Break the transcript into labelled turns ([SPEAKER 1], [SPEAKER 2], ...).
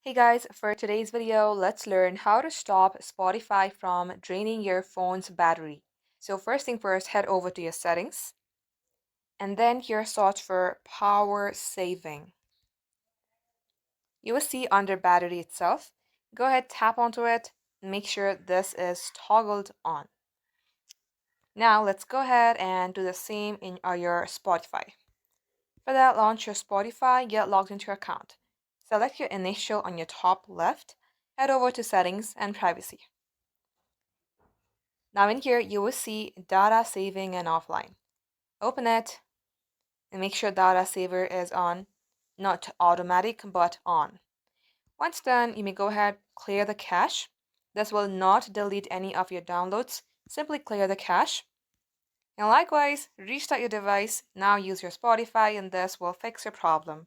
[SPEAKER 1] Hey guys, for today's video, let's learn how to stop Spotify from draining your phone's battery. So first thing first, head over to your settings and then here search for power saving. You will see under battery itself. Go ahead, tap onto it, and make sure this is toggled on. Now let's go ahead and do the same in your Spotify. For that, launch your Spotify, get logged into your account. Select your initial on your top left, head over to settings and privacy. Now in here, you will see data saving and offline. Open it and make sure data saver is on, not automatic, but on. Once done, you may go ahead, clear the cache. This will not delete any of your downloads. Simply clear the cache. And likewise, restart your device. Now use your Spotify and this will fix your problem.